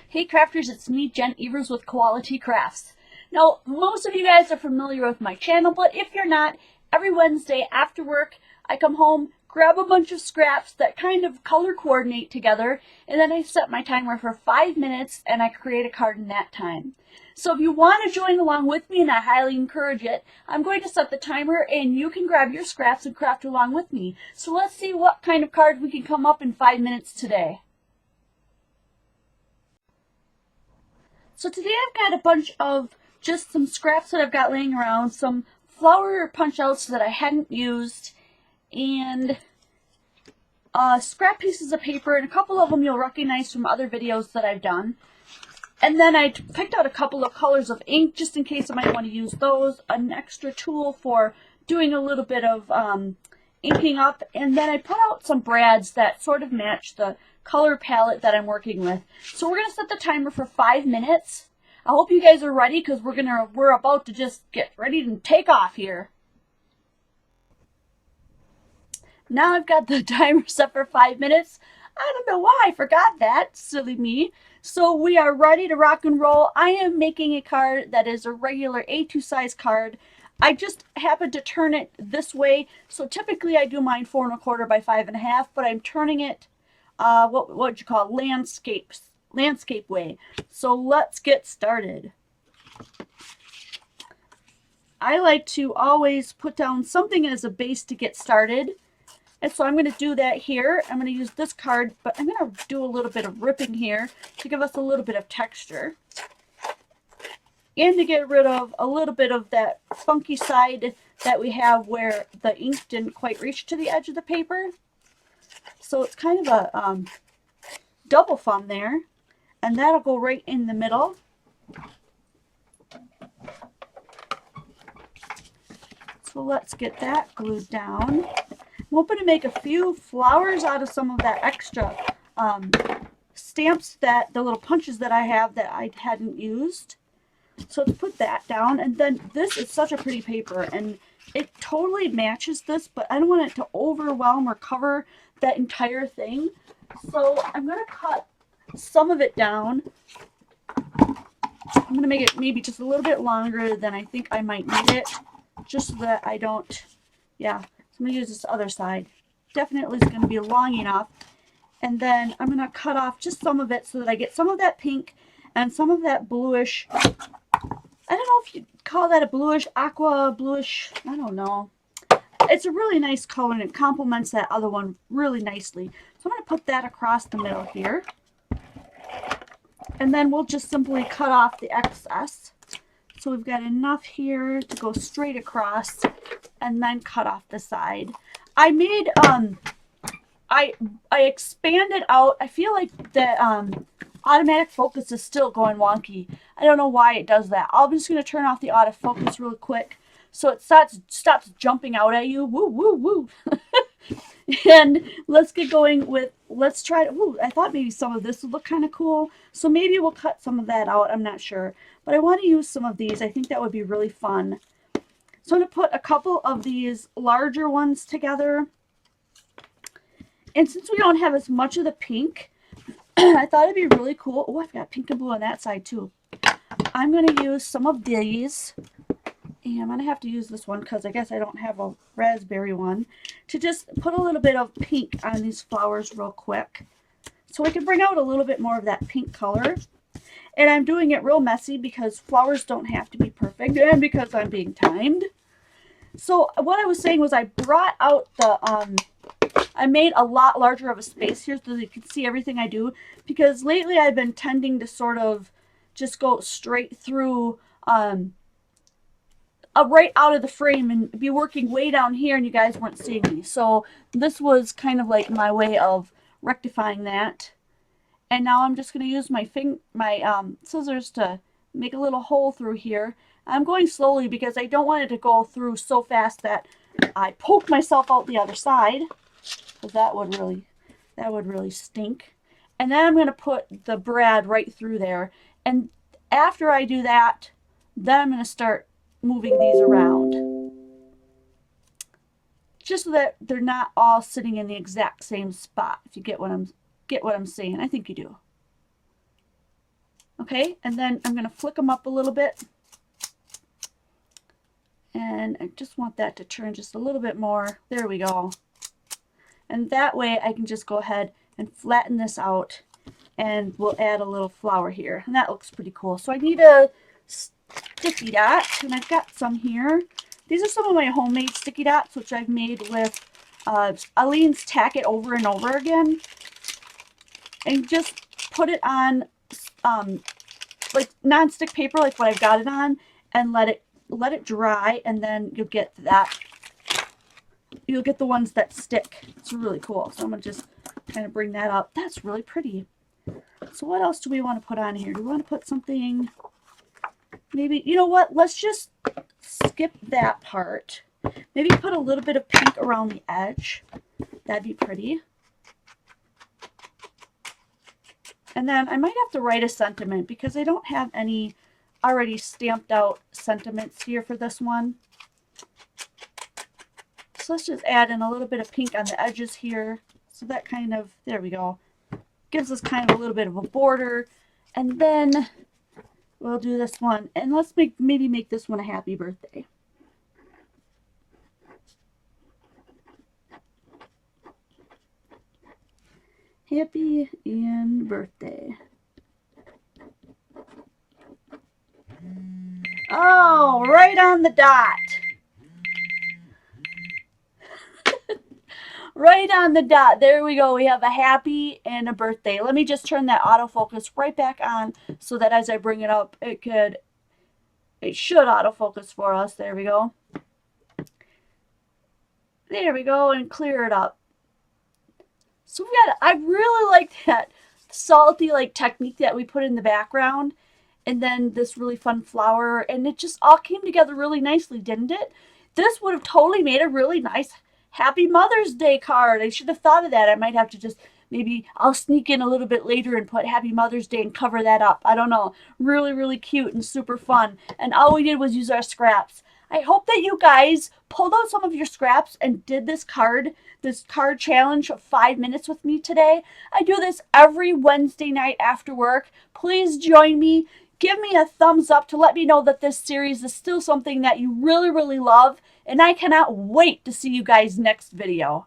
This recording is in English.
Hey crafters, it's me, Jen Evers with Koala T Crafts. Now, most of you guys are familiar with my channel, but if you're not, every Wednesday after work, I come home, grab a bunch of scraps that kind of color coordinate together, and then I set my timer for 5 minutes and I create a card in that time. So if you want to join along with me, and I highly encourage it, I'm going to set the timer and you can grab your scraps and craft along with me. So let's see what kind of card we can come up in 5 minutes today. So today I've got a bunch of just some scraps that I've got laying around, some flower punch outs that I hadn't used, and scrap pieces of paper, and a couple of them you'll recognize from other videos that I've done. And then I picked out a couple of colors of ink just in case I might want to use those, an extra tool for doing a little bit of inking up, and then I put out some brads that sort of match the color palette that I'm working with. So we're going to set the timer for 5 minutes. I hope you guys are ready because we're about to just get ready to take off here. Now I've got the timer set for 5 minutes. I don't know why I forgot that, silly me. So we are ready to rock and roll. I am making a card that is a regular A2 size card. I just happened to turn it this way. So typically I do mine 4 1/4 by 5 1/2, but I'm turning it what would you call landscape way. So let's get started. I like to always put down something as a base to get started. And so I'm going to do that here. I'm going to use this card, but I'm going to do a little bit of ripping here to give us a little bit of texture. And to get rid of a little bit of that funky side that we have where the ink didn't quite reach to the edge of the paper. So it's kind of a double fun there. And that'll go right in the middle. So let's get that glued down. I'm hoping to make a few flowers out of some of that extra stamps, that the little punches that I have that I hadn't used. So let's put that down. And then this is such a pretty paper, and it totally matches this, but I don't want it to overwhelm or cover that entire thing. So I'm going to cut some of it down. I'm going to make it maybe just a little bit longer than I think I might need it, just so that I don't, yeah. So I'm going to use this other side. Definitely is going to be long enough. And then I'm going to cut off just some of it so that I get some of that pink and some of that bluish. I don't know if you call that a bluish, aqua, bluish, I don't know. It's a really nice color and it complements that other one really nicely. So I'm going to put that across the middle here. And then we'll just simply cut off the excess. So we've got enough here to go straight across and then cut off the side. I made, I expanded out. I feel like the automatic focus is still going wonky. I don't know why it does that. I'm just going to turn off the autofocus really quick so it stops jumping out at you. Woo, woo, woo. And let's get going with, let's try to, ooh, I thought maybe some of this would look kind of cool. So maybe we'll cut some of that out. I'm not sure. But I want to use some of these. I think that would be really fun. So I'm going to put a couple of these larger ones together. And since we don't have as much of the pink, I thought it'd be really cool. Oh, I've got pink and blue on that side too. I'm going to use some of these. And I'm going to have to use this one because I guess I don't have a raspberry one, to just put a little bit of pink on these flowers real quick. So I can bring out a little bit more of that pink color. And I'm doing it real messy because flowers don't have to be perfect and because I'm being timed. So what I was saying was I brought out the, I made a lot larger of a space here so that you can see everything I do. Because lately I've been tending to sort of just go straight through, right out of the frame and be working way down here and you guys weren't seeing me. So this was kind of like my way of rectifying that. And now I'm just going to use my scissors to make a little hole through here. I'm going slowly because I don't want it to go through so fast that I poke myself out the other side, because that would really stink. And then I'm going to put the brad right through there. And after I do that, then I'm going to start moving these around, just so that they're not all sitting in the exact same spot. If you get what I'm saying, I think you do. Okay, and then I'm going to flick them up a little bit. And I just want that to turn just a little bit more. There we go. And that way I can just go ahead and flatten this out, and we'll add a little flower here. And that looks pretty cool. So I need a sticky dot, and I've got some here. These are some of my homemade sticky dots, which I've made with Eileen's Tack It Over and Over Again. And just put it on like non-stick paper, like what I've got it on, and let it dry, and then you'll get that. You'll get the ones that stick. It's really cool. So I'm gonna just kind of bring that up. That's really pretty. So what else do we want to put on here? Do we want to put something? Maybe, you know what? Let's just skip that part. Maybe put a little bit of pink around the edge. That'd be pretty. And then I might have to write a sentiment because I don't have any already stamped out sentiments here for this one. So let's just add in a little bit of pink on the edges here. So that kind of, there we go, gives us kind of a little bit of a border. And then we'll do this one. And let's maybe make this one a happy birthday. Happy Ian birthday. Oh, right on the dot. Right on the dot. There we go. We have a happy and a birthday. Let me just turn that autofocus right back on so that as I bring it up, it should autofocus for us. There we go. There we go, and clear it up. So we got, I really like that salty like technique that we put in the background, and then this really fun flower, and it just all came together really nicely, didn't it? This would have totally made a really nice Happy Mother's Day card. I should have thought of that. I might have to just, maybe I'll sneak in a little bit later and put Happy Mother's Day and cover that up. I don't know. Really, really cute and super fun. And all we did was use our scraps. I hope that you guys pulled out some of your scraps and did this card challenge of 5 minutes with me today. I do this every Wednesday night after work. Please join me. Give me a thumbs up to let me know that this series is still something that you really, really love. And I cannot wait to see you guys next video.